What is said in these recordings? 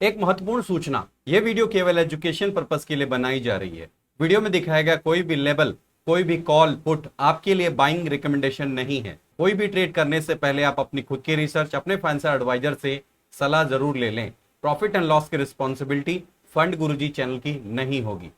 एक महत्वपूर्ण सूचना, यह वीडियो केवल एजुकेशन पर्पस के लिए बनाई जा रही है। वीडियो में दिखाया गया कोई भी लेबल, कोई भी कॉल पुट आपके लिए बाइंग रिकमेंडेशन नहीं है। कोई भी ट्रेड करने से पहले आप अपनी खुद की रिसर्च, अपने फाइनेंशियल एडवाइजर से सलाह जरूर ले लें। प्रॉफिट एंड लॉस की रिस्पॉन्सिबिलिटी फंड गुरुजी चैनल की नहीं होगी।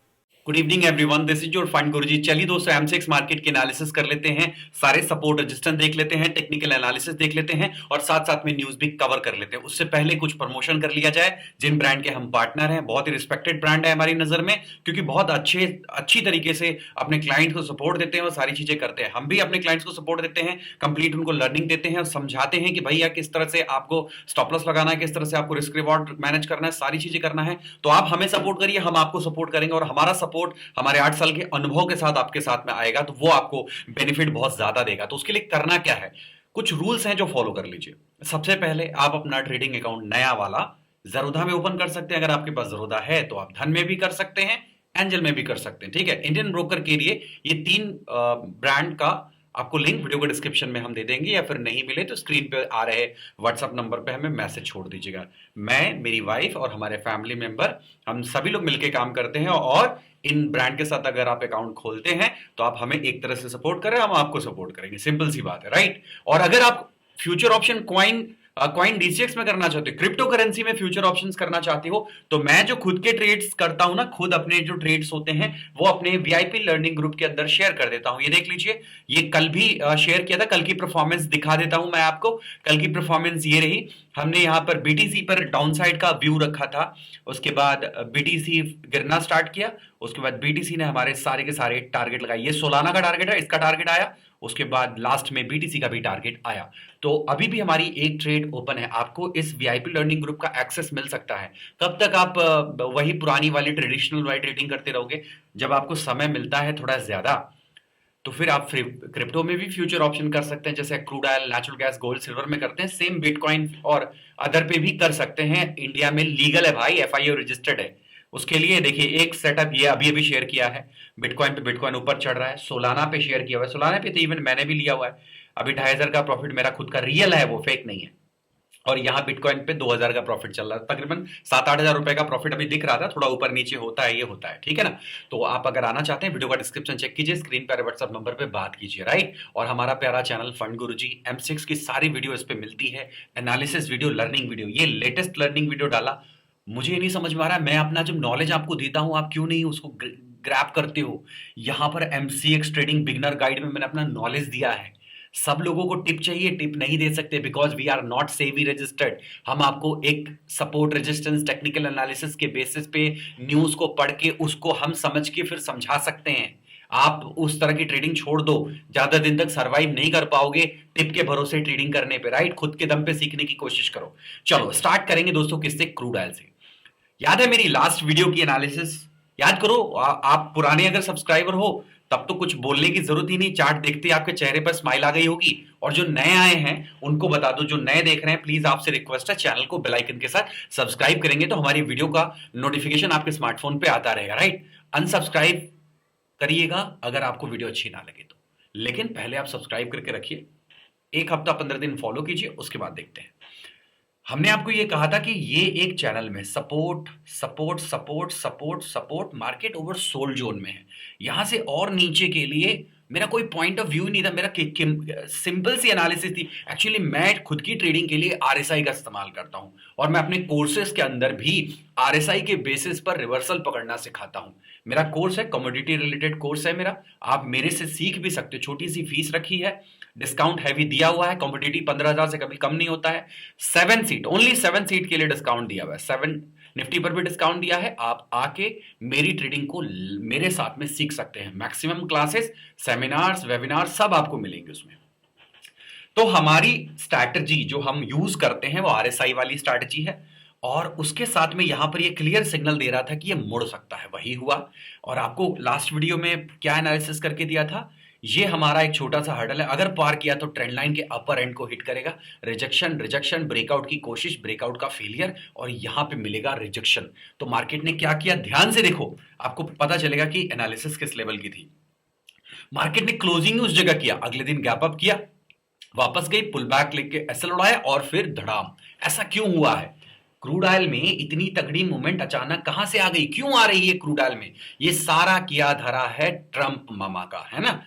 Good evening everyone, this is your Fund Guruji. चलिए दोस्तों, एमसीएक्स मार्केट के एनालिसिस कर लेते हैं, सारे सपोर्ट रेजिस्टेंस देख लेते हैं, टेक्निकल एनालिसिस देख लेते हैं और साथ साथ में न्यूज भी कवर कर लेते हैं। उससे पहले कुछ प्रमोशन कर लिया जाए। जिन ब्रांड के हम पार्टनर हैं, बहुत ही रिस्पेक्टेड ब्रांड है हमारी नजर में, क्योंकि बहुत अच्छी तरीके से अपने क्लाइंट को सपोर्ट देते हैं और सारी चीजें करते हैं। हम भी अपने क्लाइंट्स को सपोर्ट देते हैं, कंप्लीट उनको लर्निंग देते हैं और समझाते हैं कि भैया किस तरह से आपको स्टॉप लॉस लगाना है, किस तरह से आपको रिस्क रिवॉर्ड मैनेज करना है, सारी चीजें करना है। तो आप हमें सपोर्ट करिए, हम आपको सपोर्ट करेंगे और हमारा सपोर्ट हमारे 8 साल के अनुभव के साथ आपके साथ में आएगा, तो वो आपको बेनिफिट बहुत ज्यादा देगा। तो उसके लिए करना क्या है, कुछ रूल्स हैं जो फॉलो कर लीजिए। सबसे पहले आप अपना ट्रेडिंग अकाउंट नया वाला ज़रोधा में ओपन कर सकते हैं। अगर आपके पास ज़रोधा है तो आप धन में भी कर सकते हैं, एंजल में भी कर सकते हैं। ठीक है, इंडियन ब्रोकर के लिए ये 3 ब्रांड का आपको लिंक वीडियो के डिस्क्रिप्शन में हम दे देंगे, या फिर नहीं मिले तो स्क्रीन पे आ रहे व्हाट्सएप नंबर पे हमें मैसेज छोड़ दीजिएगा। मैं, मेरी वाइफ और हमारे फैमिली मेंबर, हम सभी लोग मिलकर काम करते हैं और इन ब्रांड के साथ अगर आप अकाउंट खोलते हैं तो आप हमें एक तरह से सपोर्ट करें, हम आपको सपोर्ट करेंगे। सिंपल सी बात है, राइट। और अगर आप फ्यूचर ऑप्शन क्वाइन डीसीएक्स में करना चाहते हो, क्रिप्टो करेंसी में फ्यूचर ऑप्शंस करना चाहते हो, तो मैं जो खुद के ट्रेड्स करता हूं ना, खुद अपने जो ट्रेड्स होते हैं वो अपने वीआईपी लर्निंग ग्रुप के अंदर शेयर कर देता हूं। ये देख लीजिए, ये कल भी शेयर किया था। कल की परफॉर्मेंस दिखा देता हूं मैं आपको। कल की परफॉर्मेंस ये रही। हमने यहां पर बीटीसी पर डाउन साइड का व्यू रखा था, उसके बाद बीटीसी गिरना स्टार्ट किया, उसके बाद बीटीसी ने हमारे सारे के सारे टारगेट लगाए। ये सोलाना का टारगेट है, इसका टारगेट आया, उसके बाद लास्ट में बीटीसी का भी टारगेट आया। तो अभी भी हमारी एक ट्रेड ओपन है। आपको इस वीआईपी लर्निंग ग्रुप का एक्सेस मिल सकता है। कब तक आप वही पुरानी वाली ट्रेडिशनल वाली ट्रेडिंग करते रहोगे? जब आपको समय मिलता है थोड़ा ज्यादा, तो फिर आप क्रिप्टो में भी फ्यूचर ऑप्शन कर सकते हैं, जैसे crude oil, natural gas, gold, silver में करते हैं। सेम बिटकॉइन और अदर पे भी कर सकते हैं। इंडिया में लीगल है भाई, एफआईओ रजिस्टर्ड है। उसके लिए देखिए एक सेटअप ये अभी अभी शेयर किया है। बिटकॉइन पे बिटकॉइन ऊपर चढ़ रहा है। सोलाना पे शेयर किया हुआ है, सोलाना पे तो इवन मैंने भी लिया हुआ है। अभी 2500 का प्रॉफिट मेरा खुद का रियल है, वो फेक नहीं है। और यहाँ बिटकॉइन पे 2000 का प्रॉफिट चल रहा है, तकरीबन 7-8 हजार रुपए का प्रॉफिट अभी दिख रहा था। थोड़ा ऊपर नीचे होता है, ये होता है, ठीक है ना। तो आप अगर आना चाहते हैं, वीडियो का डिस्क्रिप्शन चेक कीजिए, स्क्रीन पर व्हाट्सएप नंबर पे बात कीजिए, राइट। और हमारा प्यारा चैनल फंड गुरुजी, M6 की सारी वीडियो इस पे मिलती है, एनालिसिस वीडियो, लर्निंग वीडियो। ये लेटेस्ट लर्निंग वीडियो डाला, मुझे ये नहीं समझ में आ रहा है, मैं अपना जब नॉलेज आपको देता हूं, आप क्यों नहीं उसको ग्रैब करते हो। यहां पर MCX ट्रेडिंग बिगनर गाइड में मैंने अपना नॉलेज दिया है। सब लोगों को टिप चाहिए, टिप नहीं दे सकते, बिकॉज वी आर नॉट सेवी रजिस्टर्ड। हम आपको एक सपोर्ट, रेजिस्टेंस, टेक्निकल एनालिसिस के बेसिस पे न्यूज को पढ़ के उसको हम समझ के फिर समझा सकते हैं। आप उस तरह की ट्रेडिंग छोड़ दो, ज्यादा दिन तक सरवाइव नहीं कर पाओगे टिप के भरोसे ट्रेडिंग करने पे, राइट। खुद के दम पे सीखने की कोशिश करो। चलो स्टार्ट करेंगे दोस्तों, किससे? क्रूड ऑयल से। याद है मेरी लास्ट वीडियो की एनालिसिस? याद करो। आप पुराने अगर सब्सक्राइबर हो तब तो कुछ बोलने की जरूरत ही नहीं, चार्ट देखते ही आपके चेहरे पर स्माइल आ गई होगी। और जो नए आए हैं उनको बता दो, जो नए देख रहे हैं, प्लीज आपसे रिक्वेस्ट है, चैनल को बेल आइकन के साथ सब्सक्राइब करेंगे तो हमारी वीडियो का नोटिफिकेशन आपके स्मार्टफोन पे आता रहेगा, राइट। अनसब्सक्राइब करिएगा अगर आपको वीडियो अच्छी ना लगे तो, लेकिन पहले आप सब्सक्राइब करके रखिए। 1 हफ्ता 15 दिन फॉलो कीजिए, उसके बाद देखते हैं। हमने आपको ये कहा था कि ये एक चैनल में support support support support support, market over sold zone में है। यहां से और नीचे के लिए मेरा कोई पॉइंट ऑफ व्यू नहीं था, मेरा सिंपल सी एनालिसिस थी। एक्चुअली मैं खुद की ट्रेडिंग के लिए आरएसआई का इस्तेमाल करता हूं और मैं अपने कोर्सेज के अंदर भी आरएसआई के बेसिस पर रिवर्सल पकड़ना सिखाता हूं। मेरा कोर्स है, कमोडिटी रिलेटेड कोर्स है मेरा, आप मेरे से सीख भी सकते हो। छोटी सी फीस रखी है, डिस्काउंट हैवी दिया हुआ है, कॉम्पिटिटिव 15,000 से कभी कम नहीं होता है। 7 सीट, ओनली 7 सीट के लिए डिस्काउंट दिया हुआ है। 7 निफ्टी पर भी डिस्काउंट दिया है। आप आके मेरी ट्रेडिंग को मेरे साथ में सीख सकते हैं। मैक्सिमम क्लासेस, सेमिनार्स, वेबिनार सब आपको मिलेंगे उसमें। तो हमारी स्ट्रैटेजी जो हम यूज करते हैं वो आरएसआई वाली स्ट्रैटेजी है, और उसके साथ में यहां पर ये क्लियर सिग्नल दे रहा था कि ये मुड़ सकता है, वही हुआ। और आपको लास्ट वीडियो में क्या एनालिसिस करके दिया था, ये हमारा एक छोटा सा हर्डल है, अगर पार किया तो ट्रेंड लाइन के अपर एंड को हिट करेगा। रिजेक्शन, रिजेक्शन, ब्रेकआउट की कोशिश, ब्रेकआउट का फेलियर, और यहां पे मिलेगा रिजेक्शन। तो मार्केट ने क्या किया, ध्यान से देखो, आपको पता चलेगा कि एनालिसिस किस लेवल की थी। मार्केट ने क्लोजिंग उस जगह किया, अगले दिन गैप अप किया, वापस गई, पुल बैक लेके एसएल उड़ाया और फिर धड़ाम। ऐसा क्यों हुआ है? क्रूड ऑयल में इतनी तगड़ी मूवमेंट अचानक कहां से आ गई, क्यों आ रही है क्रूड ऑयल में? ये सारा किया धरा है ट्रंप मामा का, है ना।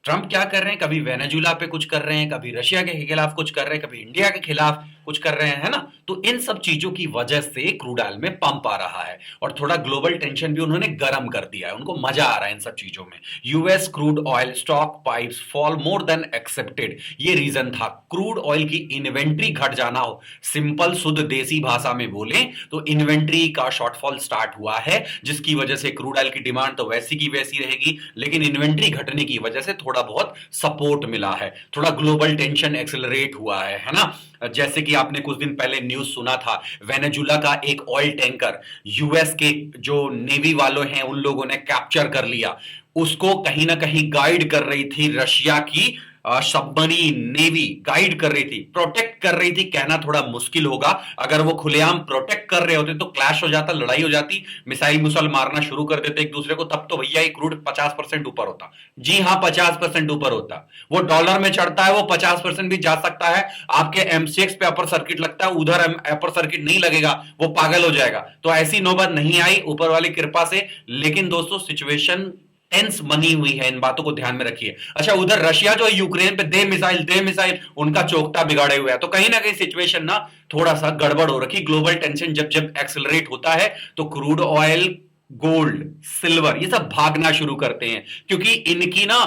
ट्रंप क्या कर रहे हैं, कभी वेनेजुला पे कुछ कर रहे हैं, कभी रशिया के खिलाफ कुछ कर रहे हैं, कभी इंडिया के खिलाफ कुछ कर रहे हैं, है ना। तो इन सब चीजों की वजह से क्रूड ऑयल में पंप आ रहा है और थोड़ा ग्लोबल टेंशन भी उन्होंने गर्म कर दिया है, उनको मजा आ रहा है इन सब चीजों में। US crude oil stock price fall more than accepted, ये रीजन था। क्रूड ऑयल की इन्वेंट्री घट जाना हो, सिंपल शुद्ध देसी भाषा में बोले तो इन्वेंट्री का शॉर्टफॉल स्टार्ट हुआ है, जिसकी वजह से क्रूड ऑयल की डिमांड तो वैसी की वैसी रहेगी, लेकिन इन्वेंट्री घटने की वजह से थोड़ा बहुत सपोर्ट मिला है, थोड़ा ग्लोबल टेंशन एक्सेलरेट हुआ है ना। जैसे कि आपने कुछ दिन पहले न्यूज सुना था, वेनेजुला का एक ऑयल टैंकर यूएस के जो नेवी वालों हैं उन लोगों ने कैप्चर कर लिया, उसको कहीं ना कहीं गाइड कर रही थी रशिया की सबमरीन नेवी, गाइड कर रही थी, प्रोटेक्ट कर रही थी, कहना थोड़ा मुश्किल होगा। अगर वो खुलेआम प्रोटेक्ट कर रहे होते तो क्लैश हो जाता, लड़ाई हो जाती, मिसाइल मुसल मारना शुरू कर देते एक दूसरे को, तब तो भैया ये क्रूड 50% ऊपर होता। जी हां, 50% ऊपर होता। वो डॉलर में चढ़ता है, वो 50% भी जा सकता है। आपके एमसीएक्स पे अपर सर्किट लगता है, उधर अपर सर्किट नहीं लगेगा, वो पागल हो जाएगा। तो ऐसी नौबत नहीं आई ऊपर वाली कृपा से, लेकिन दोस्तों सिचुएशन टेंस बनी हुई है, इन बातों को ध्यान में रखिए। अच्छा, उधर रशिया जो है यूक्रेन पे दे मिसाइल उनका चौकटा बिगाड़े हुए है, तो कहीं ना कहीं सिचुएशन ना थोड़ा सा गड़बड़ हो रखी। ग्लोबल टेंशन जब जब एक्सेलरेट होता है तो क्रूड ऑयल, गोल्ड, सिल्वर ये सब भागना शुरू करते हैं, क्योंकि इनकी ना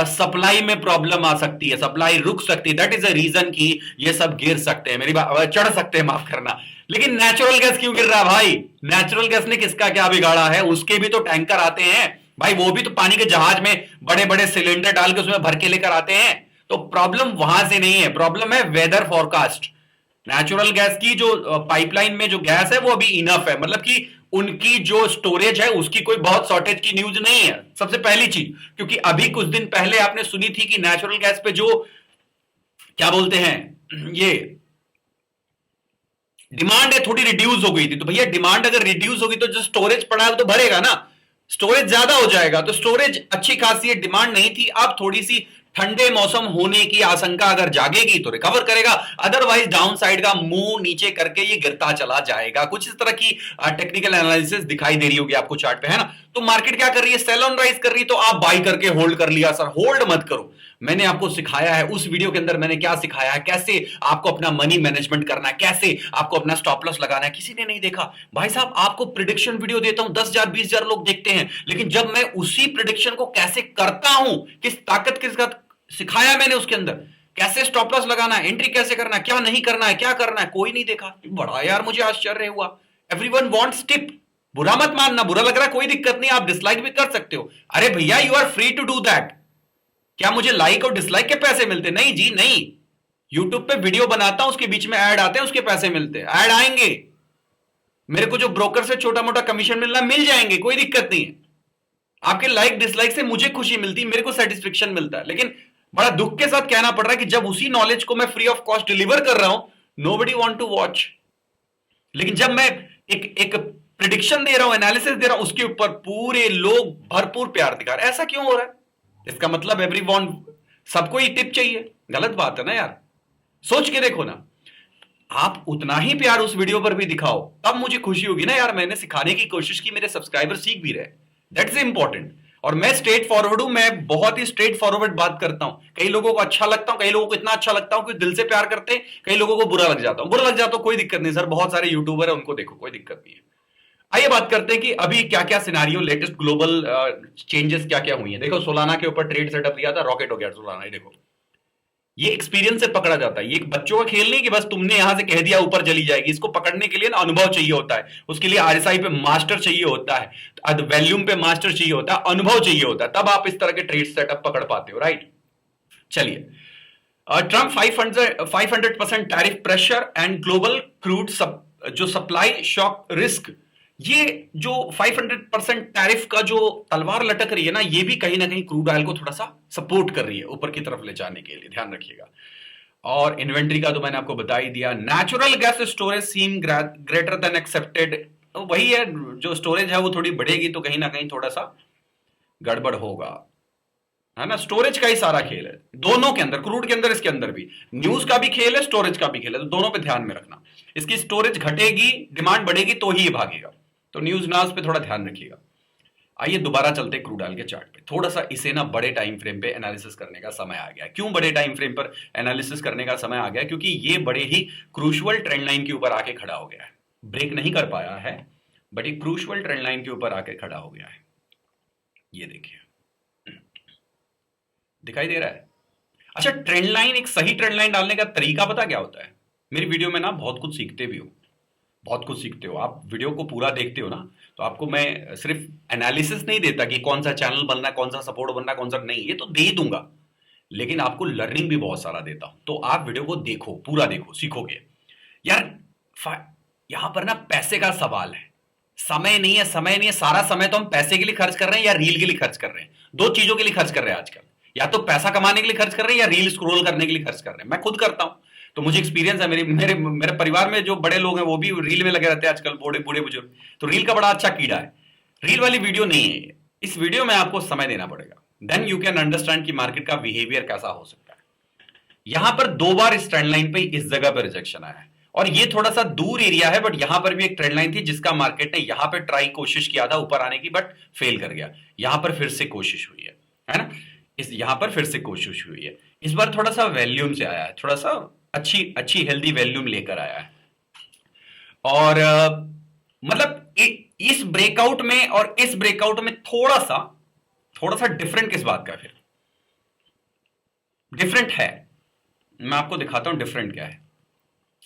सप्लाई में प्रॉब्लम आ सकती है, सप्लाई रुक सकती है। दैट इज अ रीजन कि ये सब गिर सकते हैं, मेरी बात चढ़ सकते हैं, माफ करना। लेकिन नेचुरल गैस क्यों गिर रहा है भाई? नेचुरल गैस ने किसका क्या बिगाड़ा है? उसके भी तो टैंकर आते हैं भाई, वो भी तो पानी के जहाज में बड़े बड़े सिलेंडर डाल के उसमें भर के लेकर आते हैं। तो प्रॉब्लम वहां से नहीं है, प्रॉब्लम है वेदर फोरकास्ट। नेचुरल गैस की जो पाइपलाइन में जो गैस है वो अभी इनफ है, मतलब कि उनकी जो स्टोरेज है उसकी कोई बहुत शॉर्टेज की न्यूज नहीं है, सबसे पहली चीज। क्योंकि अभी कुछ दिन पहले आपने सुनी थी कि नेचुरल गैस पे जो क्या बोलते हैं ये डिमांड है थोड़ी रिड्यूस हो गई थी। तो भैया डिमांड अगर रिड्यूस होगी तो जो स्टोरेज पड़ा है वो तो भरेगा ना, स्टोरेज ज्यादा हो जाएगा। तो स्टोरेज अच्छी खासी डिमांड नहीं थी, अब थोड़ी सी ठंडे मौसम होने की आशंका अगर जागेगी तो रिकवर करेगा, अदरवाइज डाउन साइड का मुंह नीचे करके ये गिरता चला जाएगा। कुछ इस तरह की टेक्निकल एनालिसिस दिखाई दे रही होगी आपको चार्ट पे, है ना। तो मार्केट क्या कर रही है, सेल ऑन राइज कर रही है, तो आप बाई करके होल्ड कर लिया। सर होल्ड मत करो, मैंने आपको सिखाया है, उस वीडियो के अंदर मैंने क्या सिखाया है, कैसे आपको अपना मनी मैनेजमेंट करना है, कैसे आपको अपना स्टॉप लॉस लगाना है, किसी ने नहीं देखा भाई साहब। आपको प्रिडिक्शन वीडियो देता हूं, 10,000 20,000 लोग देखते हैं, लेकिन जब मैं उसी प्रिडिक्शन को कैसे करता हूं, किस ताकत के साथ सिखाया मैंने उसके अंदर, कैसे स्टॉप लॉस लगाना है, एंट्री कैसे करना है, क्या नहीं करना है, क्या करना है, कोई नहीं देखा। बड़ा यार मुझे आश्चर्य हुआ। एवरीवन वांट्स टिप, बुरा मत मानना, बुरा लग रहा है कोई दिक्कत नहीं, आप डिसलाइक भी कर सकते हो। अरे भैया you are free to do that. क्या मुझे लाइक और डिसलाइक के पैसे मिलते? नहीं जी नहीं। यूट्यूब पे वीडियो बनाता हूं, उसके बीच में ऐड आते हैं, उसके पैसे मिलते हैं, ऐड आएंगे। मेरे को जो ब्रोकर से छोटा मोटा कमीशन मिलना मिल जाएंगे, कोई दिक्कत नहीं है। आपके लाइक डिसलाइक से मुझे खुशी मिलती है, मेरे को सेटिस्फेक्शन मिलता है, लेकिन बड़ा दुख के साथ कहना पड़ रहा है कि जब उसी नॉलेज को मैं फ्री ऑफ कॉस्ट डिलीवर कर रहा हूं, नोबडी वांट टू वॉच। लेकिन जब मैं एक प्रिडिक्शन दे रहा हूं, एनालिसिस दे रहा हूं, उसके ऊपर पूरे लोग भरपूर प्यार दिखा रहे हैं। ऐसा क्यों हो रहा है? इसका मतलब एवरीवन, सबको ही टिप चाहिए, गलत बात है ना यार। सोच के देखो ना, आप उतना ही प्यार उस वीडियो पर भी दिखाओ, तब मुझे खुशी होगी ना यार, मैंने सिखाने की कोशिश की, मेरे सब्सक्राइबर सीख भी रहे। That's important. और मैं स्ट्रेट फॉरवर्ड हूं, मैं बहुत ही स्ट्रेट फॉरवर्ड बात करता हूं। कई लोगों को अच्छा लगता हूं, कई लोगों को इतना अच्छा लगता हूं कि दिल से प्यार करते हैं, कई लोगों को बुरा लग जाता हूं। बुरा लग जाता हूं कोई दिक्कत नहीं सर, बहुत सारे यूट्यूबर है, उनको देखो, कोई दिक्कत नहीं है। आइए बात करते हैं कि अभी क्या क्या सिनारियो, लेटेस्ट ग्लोबल चेंजेस क्या क्या हुई है। देखो सोलाना के ऊपर ट्रेड सेटअप लिया था, रॉकेट हो गया सोलाना। ये देखो, ये एक्सपीरियंस से पकड़ा जाता है। ये एक बच्चों का खेल नहीं कि बस तुमने यहां से कह दिया ऊपर चली जाएगी। इसको पकड़ने के लिए ना अनुभव चाहिए होता है, उसके लिए आरएसआई पे मास्टर चाहिए होता है, वैल्यूम पे मास्टर चाहिए होता है, अनुभव चाहिए होता है, तब आप इस तरह के ट्रेड सेटअप पकड़ पाते हो, राइट। चलिए, Trump 500% tariff pressure and global crude जो सप्लाई शॉक रिस्क, ये जो 500% टैरिफ का जो तलवार लटक रही है ना, ये भी कहीं ना कहीं क्रूड ऑयल को थोड़ा सा सपोर्ट कर रही है ऊपर की तरफ ले जाने के लिए, ध्यान रखिएगा। और इन्वेंट्री का तो मैंने आपको बता ही दिया। नेचुरल गैस स्टोरेज सीम ग्रेटर देन एक्सेप्टेड, वही है, जो स्टोरेज है वो थोड़ी बढ़ेगी तो कहीं ना कहीं थोड़ा सा गड़बड़ होगा। है ना। स्टोरेज का ही सारा खेल है दोनों के अंदर, क्रूड के अंदर, इसके अंदर भी। न्यूज का भी खेल है, स्टोरेज का भी खेल है, तो दोनों पे ध्यान में रखना। इसकी स्टोरेज घटेगी, डिमांड बढ़ेगी तो ही ये भागेगा, तो न्यूज नाज पे थोड़ा ध्यान रखिएगा। आइए दोबारा चलते क्रूड ऑयल के चार्ट पे। थोड़ा सा इसे ना बड़े टाइम फ्रेम पे एनालिसिस करने का समय आ गया। क्यों बड़े टाइम फ्रेम पर एनालिसिस करने का समय आ गया? क्योंकि ये बड़े ही क्रूशुअल ट्रेंड लाइन के ऊपर आके खड़ा हो गया है। ब्रेक नहीं कर पाया है, बट एक क्रूशुअल ट्रेंड लाइन के ऊपर आके खड़ा हो गया है। ये देखिए, दिखाई दे रहा है? अच्छा, ट्रेंड लाइन, एक सही ट्रेंड लाइन डालने का तरीका पता क्या होता है? मेरी वीडियो में ना बहुत कुछ सीखते भी हो, बहुत कुछ सीखते हो। आप वीडियो को पूरा देखते हो ना, तो आपको मैं सिर्फ एनालिसिस नहीं देता कि कौन सा चैनल बनना है, कौन सा सपोर्ट बनना है, कौन सा नहीं, ये तो दे ही दूंगा, लेकिन आपको लर्निंग भी बहुत सारा देता हूं। तो आप वीडियो को देखो, पूरा देखो, सीखोगे यार। यहां पर ना पैसे का सवाल है, समय नहीं है। समय नहीं है, सारा समय तो हम पैसे के लिए खर्च कर रहे हैं या रील के लिए खर्च कर रहे हैं। दो चीजों के लिए खर्च कर रहे हैं आजकल, या तो पैसा कमाने के लिए खर्च कर रहे हैं या रील स्क्रॉल करने के लिए खर्च कर रहे हैं। मैं खुद करता हूं, तो मुझे एक्सपीरियंस है। मेरे परिवार में जो बड़े लोग हैं वो भी रील में लगे रहते हैं आजकल, बूढ़े बूढ़े बुजुर्ग। तो रील का बड़ा अच्छा कीड़ा है। रील वाली वीडियो नहीं है ये। इस वीडियो में आपको समय देना पड़ेगा, देन यू कैन अंडरस्टैंड कि मार्केट का बिहेवियर कैसा हो सकता है। यहां पर दो बार इस ट्रेंड लाइन पे इस जगह पर रिजेक्शन आया है, और ये थोड़ा सा दूर एरिया है, बट यहां पर भी एक ट्रेंड लाइन थी जिसका मार्केट ने यहां पर कोशिश किया था ऊपर आने की, बट फेल कर गया। यहां पर फिर से कोशिश हुई है ना। यहां पर फिर से कोशिश हुई है। इस बार थोड़ा सा वॉल्यूम से आया है, थोड़ा सा अच्छी अच्छी हेल्दी वॉल्यूम लेकर आया है। और मतलब इस ब्रेकआउट में और इस ब्रेकआउट में थोड़ा सा डिफरेंट किस बात का? फिर डिफरेंट है, मैं आपको दिखाता हूं डिफरेंट क्या है।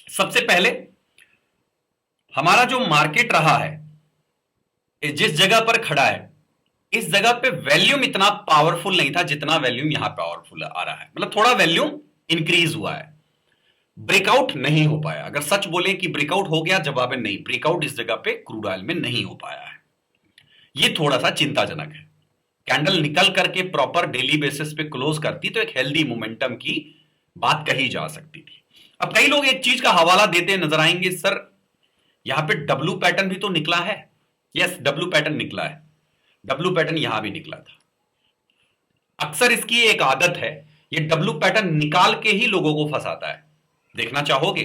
सबसे पहले हमारा जो मार्केट रहा है, जिस जगह पर खड़ा है, इस जगह पे वॉल्यूम इतना पावरफुल नहीं था जितना वॉल्यूम यहां पावरफुल आ रहा है। मतलब थोड़ा वॉल्यूम इंक्रीज हुआ है, ब्रेकआउट नहीं हो पाया। अगर सच बोले कि ब्रेकआउट हो गया, जवाब है नहीं, ब्रेकआउट इस जगह पे क्रूड ऑयल में नहीं हो पाया है। ये थोड़ा सा चिंताजनक है। कैंडल निकल करके प्रॉपर डेली बेसिस पे क्लोज करती तो एक हेल्दी मोमेंटम की बात कही जा सकती थी। अब कई लोग एक चीज का हवाला देते नजर आएंगे, सर यहां पे डब्ल्यू पैटर्न भी तो निकला है। यस, डब्ल्यू पैटर्न निकला है, डब्ल्यू पैटर्न यहां भी निकला था। अक्सर इसकी एक आदत है, ये डब्ल्यू पैटर्न निकाल के ही लोगों को फंसाता है। देखना चाहोगे?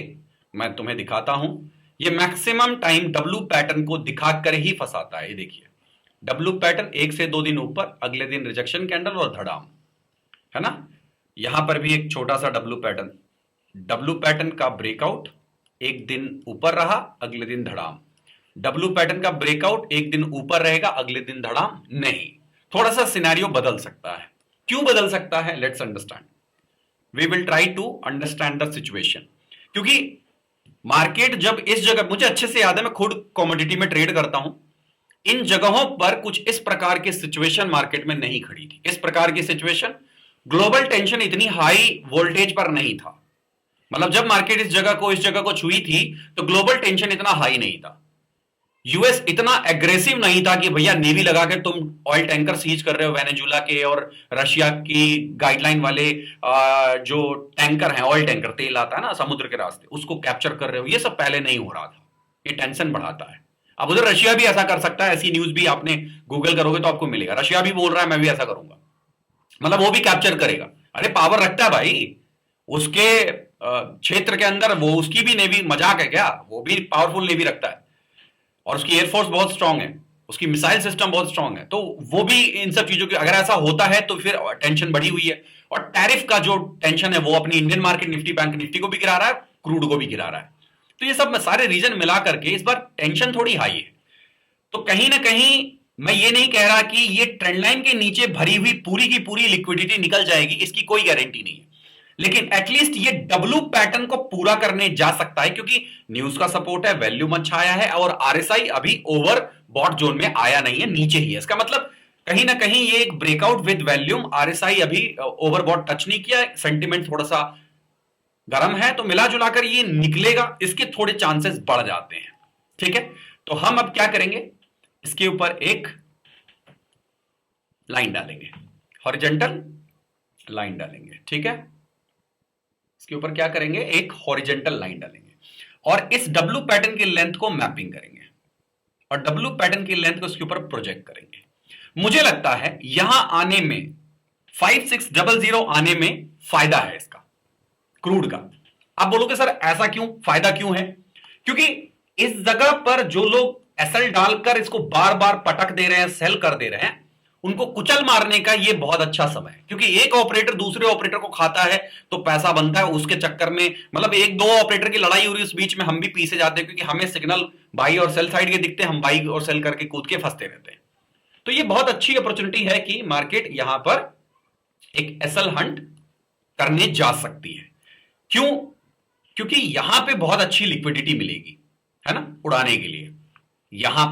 मैं तुम्हें दिखाता हूं। ये मैक्सिमम टाइम डब्ल्यू पैटर्न को दिखाकर ही फंसाता है। ये देखिए, डब्ल्यू पैटर्न 1 से 2 दिन ऊपर, अगले दिन रिजेक्शन कैंडल और धड़ाम, है ना। यहां पर भी एक छोटा सा डब्ल्यू पैटर्न का ब्रेकआउट, एक दिन ऊपर रहा, अगले दिन धड़ाम। डब्ल्यू पैटर्न का ब्रेकआउट एक दिन ऊपर रहेगा, अगले दिन धड़ाम नहीं। थोड़ा सा सिनेरियो बदल सकता है। क्यों बदल सकता है? Let's understand, we will try to understand the situation. क्योंकि मार्केट जब इस जगह, मुझे अच्छे से याद है, मैं खुद कमोडिटी में ट्रेड करता हूं, इन जगहों पर कुछ इस प्रकार की सिचुएशन मार्केट में नहीं खड़ी थी। इस प्रकार की सिचुएशन, ग्लोबल टेंशन इतनी हाई वोल्टेज पर नहीं था। मतलब जब मार्केट इस जगह को छुई थी तो ग्लोबल टेंशन इतना हाई नहीं था। यूएस इतना एग्रेसिव नहीं था कि भैया नेवी लगा के तुम ऑयल टैंकर सीज कर रहे हो वेनेजुला के और रशिया की गाइडलाइन वाले जो टैंकर हैं, ऑयल टैंकर, तेल आता है ना समुद्र के रास्ते, उसको कैप्चर कर रहे हो। ये सब पहले नहीं हो रहा था। ये टेंशन बढ़ाता है। अब उधर रशिया भी ऐसा कर सकता है, ऐसी न्यूज भी आपने गूगल करोगे तो आपको मिलेगा। रशिया भी बोल रहा है मैं भी ऐसा करूंगा, मतलब वो भी कैप्चर करेगा। अरे पावर रखता है भाई, उसके क्षेत्र के अंदर वो, उसकी भी नेवी मजाक है क्या? वो भी पावरफुल नेवी रखता है और उसकी एयरफोर्स बहुत स्ट्रांग है, उसकी मिसाइल सिस्टम बहुत स्ट्रांग है। तो वो भी इन सब चीजों की, अगर ऐसा होता है तो फिर टेंशन बढ़ी हुई है। और टैरिफ का जो टेंशन है वो अपनी Indian market Nifty, bank Nifty को भी गिरा रहा है, क्रूड को भी गिरा रहा है। तो ये सब सारे रीजन मिला करके इस बार टेंशन थोड़ी हाई है। तो कहीं ना कहीं मैं ये नहीं कह रहा कि ये ट्रेंड लाइन के नीचे भरी हुई पूरी की पूरी लिक्विडिटी निकल जाएगी, इसकी कोई गारंटी नहीं है। लेकिन एटलीस्ट ये डब्ल्यू पैटर्न को पूरा करने जा सकता है, क्योंकि न्यूज का सपोर्ट है, वैल्यूम अच्छा आया है और आरएसआई अभी ओवर बॉट जोन में आया नहीं है, नीचे ही है। इसका मतलब कहीं ना कहीं ये एक ब्रेकआउट विद वैल्यूम, आरएसआई अभी ओवर बॉट टच नहीं किया, सेंटिमेंट थोड़ा सा गर्म है, तो मिला जुलाकर ये निकलेगा, इसके थोड़े चांसेस बढ़ जाते हैं। ठीक है, तो हम अब क्या करेंगे, इसके ऊपर एक लाइन डालेंगे, हॉरिजॉन्टल लाइन डालेंगे। ठीक है, इसके ऊपर क्या करेंगे, एक हॉरिजॉन्टल लाइन डालेंगे और इस डब्ल्यू पैटर्न की लेंथ को मैपिंग करेंगे और डब्ल्यू पैटर्न की लेंथ को इसके ऊपर प्रोजेक्ट करेंगे। मुझे लगता है यहां आने में 5600 आने में फायदा है इसका, क्रूड का। आप बोलोगे सर ऐसा क्यों, फायदा क्यों है? क्योंकि इस जगह पर जो लोग एसएल डालकर इसको बार बार पटक दे रहे हैं, सेल कर दे रहे हैं, उनको कुचल मारने का यह बहुत अच्छा समय है। क्योंकि एक ऑपरेटर दूसरे ऑपरेटर को खाता है तो पैसा बनता है, उसके चक्कर में मतलब एक दो ऑपरेटर की लड़ाई हो रही है, उस बीच में हम भी पीछे जाते हैं, क्योंकि हमें सिग्नल बाई और सेल साइड के दिखते हैं, हम बाई और सेल करके कूद के फंसते रहते हैं। तो यह बहुत अच्छी अपॉर्चुनिटी है कि मार्केट यहां पर एक एसएल हंट करने जा सकती है। क्यों? क्योंकि यहां पे बहुत अच्छी लिक्विडिटी मिलेगी, है ना, उड़ाने के लिए। यहां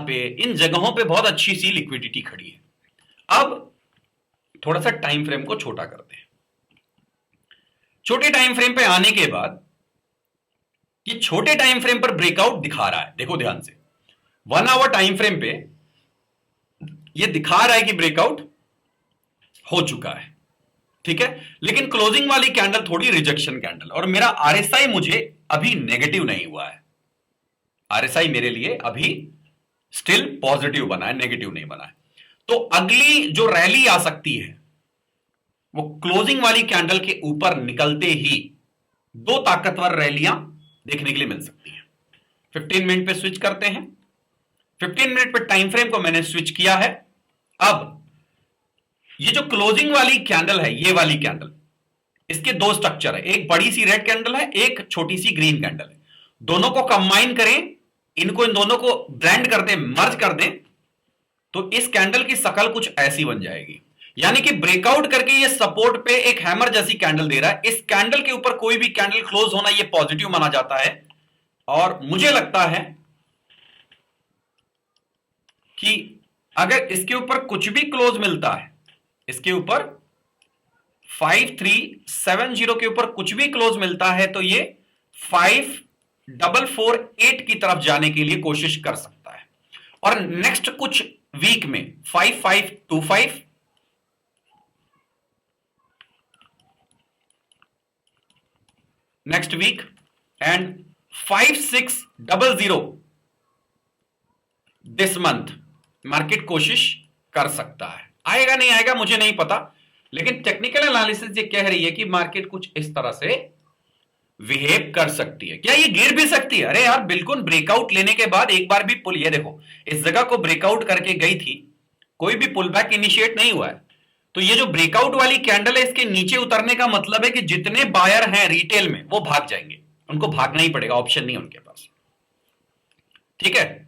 पे इन जगहों पे बहुत अच्छी सी लिक्विडिटी खड़ी है। अब थोड़ा सा टाइम फ्रेम को छोटा करते हैं। छोटे टाइम फ्रेम पे आने के बाद ये छोटे टाइम फ्रेम पर ब्रेकआउट दिखा रहा है, देखो ध्यान से। 1 आवर टाइम फ्रेम पे ये दिखा रहा है कि ब्रेकआउट हो चुका है, ठीक है। लेकिन क्लोजिंग वाली कैंडल थोड़ी रिजेक्शन कैंडल, और मेरा आरएसआई मुझे अभी नेगेटिव नहीं हुआ है। आरएसआई मेरे लिए अभी स्टिल पॉजिटिव बना है, नेगेटिव नहीं बना है। तो अगली जो रैली आ सकती है वो क्लोजिंग वाली कैंडल के ऊपर निकलते ही दो ताकतवर रैलियां देखने के लिए मिल सकती है। 15 मिनट पे स्विच करते हैं। 15 मिनट पे टाइम फ्रेम को मैंने स्विच किया है। अब ये जो क्लोजिंग वाली कैंडल है, ये वाली कैंडल, इसके दो स्ट्रक्चर है, एक बड़ी सी रेड कैंडल है, एक छोटी सी ग्रीन कैंडल है। दोनों को कंबाइन करें, इनको इन दोनों को ब्लेंड कर दें, मर्ज कर दें, तो इस कैंडल की शकल कुछ ऐसी बन जाएगी। यानी कि ब्रेकआउट करके ये सपोर्ट पे एक हैमर जैसी कैंडल दे रहा है। इस कैंडल के ऊपर कोई भी कैंडल क्लोज होना ये पॉजिटिव माना जाता है, और मुझे लगता है कि अगर इसके ऊपर कुछ भी क्लोज मिलता है, इसके ऊपर 5370 के ऊपर कुछ भी क्लोज मिलता है, तो ये 5448 की तरफ जाने के लिए कोशिश कर सकता है। और नेक्स्ट कुछ वीक में 5525, next week end 5600 this month market कोशिश कर सकता है। आएगा नहीं आएगा मुझे नहीं पता, लेकिन टेक्निकल एनालिसिस ये कह रही है कि मार्केट कुछ इस तरह से बिहेव कर सकती है। क्या ये गिर भी सकती है? अरे यार बिल्कुल, ब्रेकआउट लेने के बाद एक बार भी पुल, ये देखो इस जगह को ब्रेकआउट करके गई थी, कोई भी पुल बैक इनिशिएट नहीं हुआ है। तो ये जो ब्रेकआउट वाली कैंडल है, इसके नीचे उतरने का मतलब है कि जितने बायर हैं रिटेल में वो भाग जाएंगे, उनको भागना ही पड़ेगा, ऑप्शन नहीं उनके पास, ठीक है।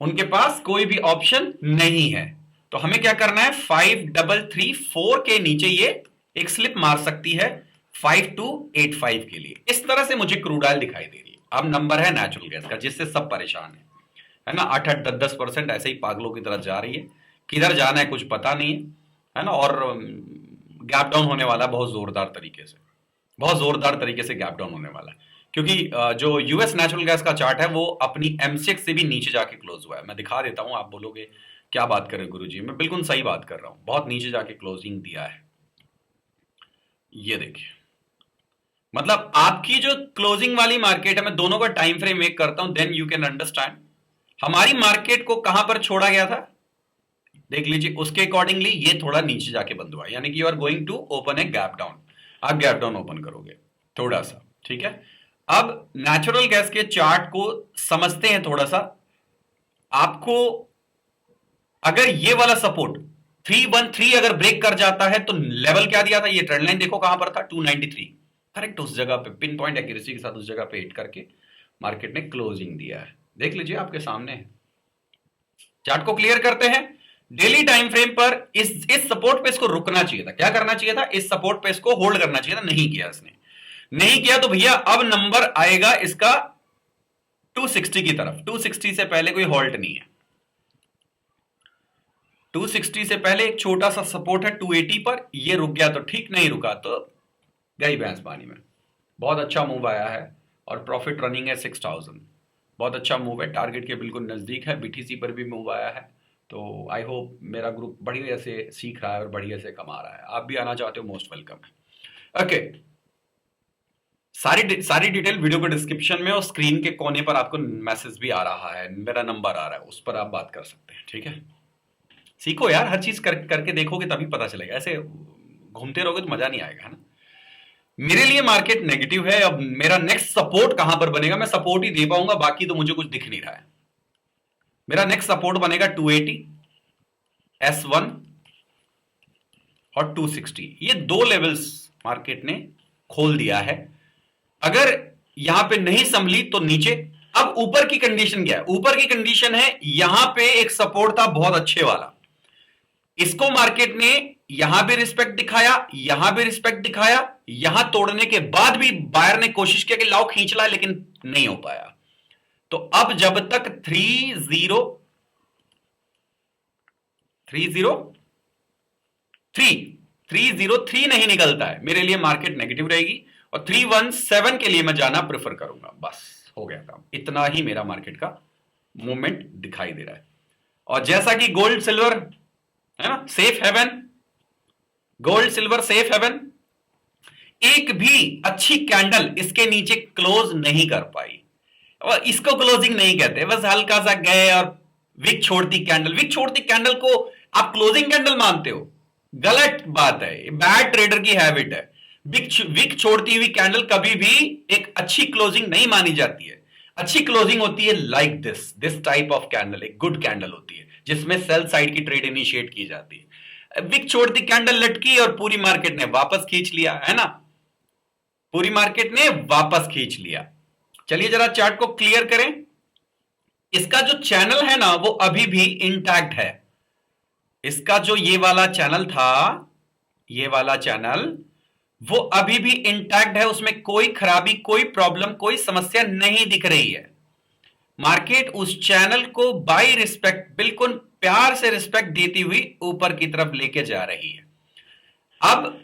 उनके पास कोई भी ऑप्शन नहीं है। तो हमें क्या करना है, 5334 के नीचे ये एक स्लिप मार सकती है 5285 के लिए। इस तरह से मुझे क्रूड ऑयल दिखाई दे रही है। अब नंबर है नेचुरल गैस का, जिससे सब परेशान है ना। 8-8, 10-10% ऐसे ही पागलों की तरह जा रही है, किधर जाना है कुछ पता नहीं है ना। और गैप डाउन होने वाला बहुत जोरदार तरीके से, बहुत जोरदार तरीके से गैप डाउन होने वाला है। क्योंकि जो यूएस नेचुरल गैस का चार्ट है वो अपनी M6 से भी नीचे जाके क्लोज हुआ है। मैं दिखा देता हूं, आप बोलोगे क्या बात कर रहे गुरुजी, मैं बिल्कुल सही बात कर रहा हूं। बहुत नीचे जाके क्लोजिंग दिया है, ये देखिए। मतलब आपकी जो क्लोजिंग वाली मार्केट है, मैं दोनों का टाइम फ्रेम मेक करता हूं, देन यू कैन अंडरस्टैंड हमारी मार्केट को कहां पर छोड़ा गया था। देख लीजिए, उसके अकॉर्डिंगली ये थोड़ा नीचे जाके बंद हुआ, यानी कि you are going to open a gap down. आप गैप डाउन ओपन करोगे थोड़ा सा, ठीक है। अब नेचुरल गैस के चार्ट को समझते हैं थोड़ा सा। आपको अगर ये वाला सपोर्ट 313 अगर ब्रेक कर जाता है, तो लेवल क्या दिया था, ये ट्रेंड लाइन देखो कहां पर था, 293, करेक्ट। उस जगह पे पिन पॉइंट एक्यूरेसी के साथ उस जगह पे हिट करके मार्केट ने क्लोजिंग दिया है। देख लीजिए, आपके सामने है। चार्ट को क्लियर करते हैं। डेली टाइम फ्रेम पर इस सपोर्ट पे इसको रुकना चाहिए था। क्या करना चाहिए था, इस सपोर्ट पे इसको होल्ड करना चाहिए था, नहीं किया इसने, नहीं किया। तो भैया अब नंबर आएगा इसका 260 की तरफ। 260 से पहले कोई हॉल्ट नहीं है। 260 से पहले एक छोटा सा सपोर्ट है 280 पर, ये रुक गया तो ठीक, नहीं रुका तो गई भैंस पानी में। बहुत अच्छा मूव आया है और प्रॉफिट रनिंग है 6000, बहुत अच्छा मूव है, टारगेट के बिल्कुल नजदीक है। बीटीसी पर भी मूव आया है। तो आई होप मेरा ग्रुप बढ़िया से सीख रहा है और बढ़िया से कमा रहा है। आप भी आना चाहते हो, मोस्ट वेलकम है। ओके, सारी डिटेल वीडियो के डिस्क्रिप्शन में और स्क्रीन के कोने पर आपको मैसेज भी आ रहा है, मेरा नंबर आ रहा है, उस पर आप बात कर सकते हैं, ठीक है। सीखो यार, हर चीज करके देखोगे तभी पता चलेगा, ऐसे घूमते रहोगे तो मजा नहीं आएगा, है ना। मेरे लिए मार्केट नेगेटिव है। अब मेरा नेक्स्ट सपोर्ट कहां पर बनेगा, मैं सपोर्ट ही दे पाऊंगा, बाकी तो मुझे कुछ दिख नहीं रहा है। मेरा नेक्स्ट सपोर्ट बनेगा 280, S1 और 260। ये दो लेवल्स मार्केट ने खोल दिया है। अगर यहां पे नहीं संभली तो नीचे। अब ऊपर की कंडीशन क्या है, ऊपर की कंडीशन है यहां पे एक सपोर्ट था बहुत अच्छे वाला, इसको मार्केट ने यहां भी रिस्पेक्ट दिखाया, यहां भी रिस्पेक्ट दिखाया, यहां तोड़ने के बाद भी बायर ने कोशिश किया कि लाओ खींच ला, लेकिन नहीं हो पाया। तो अब जब तक 303 नहीं निकलता है, मेरे लिए मार्केट नेगेटिव रहेगी। और 317 के लिए मैं जाना प्रेफर करूंगा। बस हो गया काम, इतना ही मेरा मार्केट का मूवमेंट दिखाई दे रहा है। और जैसा कि गोल्ड सिल्वर है ना, safe haven, gold silver safe haven, एक भी अच्छी कैंडल इसके नीचे क्लोज नहीं कर पाई। और इसको क्लोजिंग नहीं कहते, बस हल्का सा गए और विक छोड़ती कैंडल। विक छोड़ती कैंडल को आप क्लोजिंग कैंडल मानते हो, गलत बात है, बैड ट्रेडर की हैबिट है। विक छोड़ती हुई कैंडल कभी भी एक अच्छी क्लोजिंग नहीं मानी जाती है। अच्छी क्लोजिंग होती है like this type of candle, एक गुड कैंडल होती है जिसमें सेल साइड की ट्रेड इनिशिएट की जाती है। विक छोड़ती कैंडल लटकी और पूरी मार्केट ने वापस खींच लिया, है ना, पूरी मार्केट ने वापस खींच लिया। चलिए जरा चार्ट को क्लियर करें। इसका जो चैनल है ना वो अभी भी इंटैक्ट है। इसका जो ये वाला चैनल था, ये वाला चैनल वो अभी भी इंटैक्ट है, उसमें कोई खराबी, कोई प्रॉब्लम, कोई समस्या नहीं दिख रही है। मार्केट उस चैनल को बाय रिस्पेक्ट, बिल्कुल प्यार से रिस्पेक्ट देती हुई ऊपर की तरफ लेके जा रही है। अब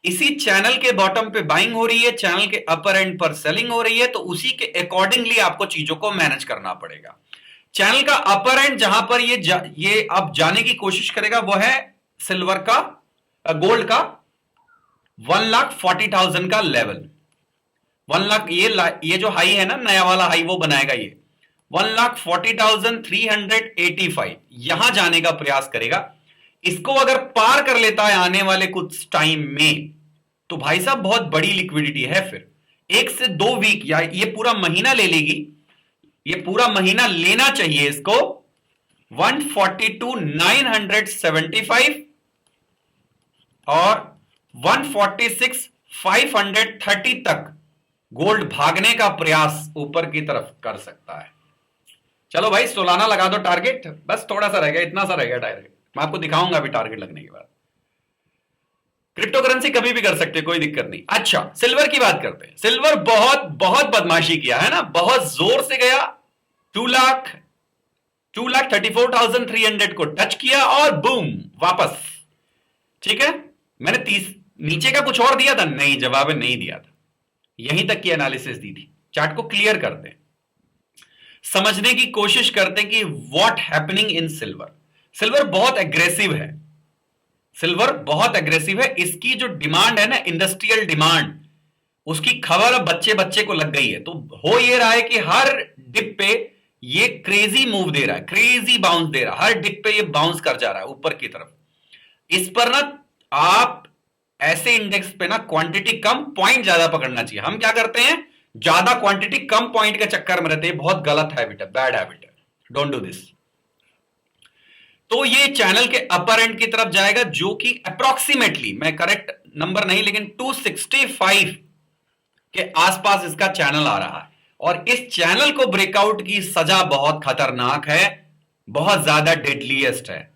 इसी चैनल के बॉटम पे बाइंग हो रही है, चैनल के अपर एंड पर सेलिंग हो रही है, तो उसी के अकॉर्डिंगली आपको चीजों को मैनेज करना पड़ेगा। चैनल का अपर एंड जहां पर ये अब जाने की कोशिश करेगा वो है सिल्वर का, गोल्ड का 1,40,000 का लेवल। 1 लाख, ये जो हाई है ना, नया वाला हाई वो बनाएगा ये 1,40,385, यहां जाने का प्रयास करेगा। इसको अगर पार कर लेता है आने वाले कुछ टाइम में तो भाई साहब बहुत बड़ी लिक्विडिटी है। फिर 1 से 2 वीक या ये पूरा महीना ले लेगी, ये पूरा महीना लेना चाहिए इसको 142,975 और 146,530 तक गोल्ड भागने का प्रयास ऊपर की तरफ कर सकता है। चलो भाई सोलाना लगा दो टारगेट, बस थोड़ा सा रह गया, इतना सा रह गया टारगेट, मैं आपको दिखाऊंगा अभी टारगेट लगने के बाद। क्रिप्टो करेंसी कभी भी कर सकते हैं, कोई दिक्कत नहीं। अच्छा सिल्वर की बात करते हैं। सिल्वर बहुत बहुत बदमाशी किया है ना, बहुत जोर से गया, 2,34,300 को टच किया और बूम वापस। ठीक है, मैंने 30 नीचे का कुछ और दिया था, नहीं जवाब नहीं दिया था, यहीं तक की एनालिसिस दी थी। चार्ट को क्लियर करते हैं, समझने की कोशिश करते हैं कि what happening in silver. Silver बहुत एग्रेसिव है, सिल्वर बहुत एग्रेसिव है। इसकी जो डिमांड है ना, इंडस्ट्रियल डिमांड, उसकी खबर बच्चे बच्चे को लग गई है। तो हो ये रहा है कि हर डिप पे ये क्रेजी मूव दे रहा है, क्रेजी बाउंस दे रहा है, हर डिप पे ये बाउंस कर जा रहा है ऊपर की तरफ। इस पर ना आप ऐसे इंडेक्स पे ना क्वांटिटी कम, पॉइंट ज्यादा पकड़ना चाहिए। हम क्या करते हैं, ज्यादा क्वांटिटी कम पॉइंट के चक्कर में रहते हैं, बहुत गलत हैबिट है, बैड हैबिट है, डोंट डू दिस। तो ये चैनल के अपर एंड की तरफ जाएगा, जो कि अप्रोक्सीमेटली, मैं करेक्ट नंबर नहीं लेकिन 265 के आसपास इसका चैनल आ रहा है। और इस चैनल को ब्रेकआउट की सजा बहुत खतरनाक है, बहुत ज्यादा डेडलीएस्ट है।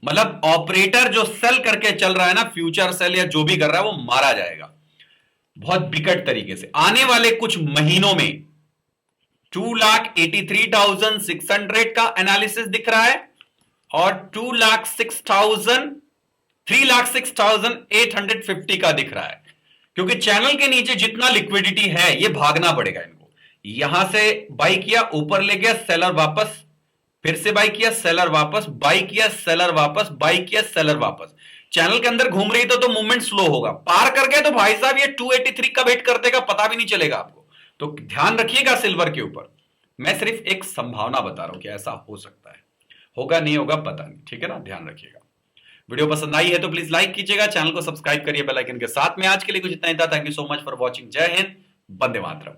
मतलब ऑपरेटर जो सेल करके चल रहा है ना, फ्यूचर सेल या जो भी कर रहा है, वो मारा जाएगा बहुत बिकट तरीके से। आने वाले कुछ महीनों में 2,83,600 का एनालिसिस दिख रहा है और 3,06,850 का दिख रहा है। क्योंकि चैनल के नीचे जितना लिक्विडिटी है ये भागना पड़ेगा इनको। यहां से बाई किया, ऊपर ले गया, सेलर वापस, फिर से बाई किया, सेलर वापस, बाई किया, सेलर वापस, बाई किया, सेलर वापस। चैनल के अंदर घूम रही तो मूवमेंट स्लो होगा। पार कर गए तो भाई साहब ये 283 कब हिट कर देगा पता भी नहीं चलेगा आपको। तो ध्यान रखिएगा सिल्वर के ऊपर। मैं सिर्फ एक संभावना बता रहा हूं कि ऐसा हो सकता है। होगा नहीं होगा पता नहीं, ठीक है ना, ध्यान रखिएगा। वीडियो पसंद आई है तो प्लीज लाइक कीजिएगा, चैनल को सब्सक्राइब करिए बेल आइकन के साथ में। आज के लिए कुछ इतना ही था। Thank you so much for watching. जय हिंद, वंदे मातरम।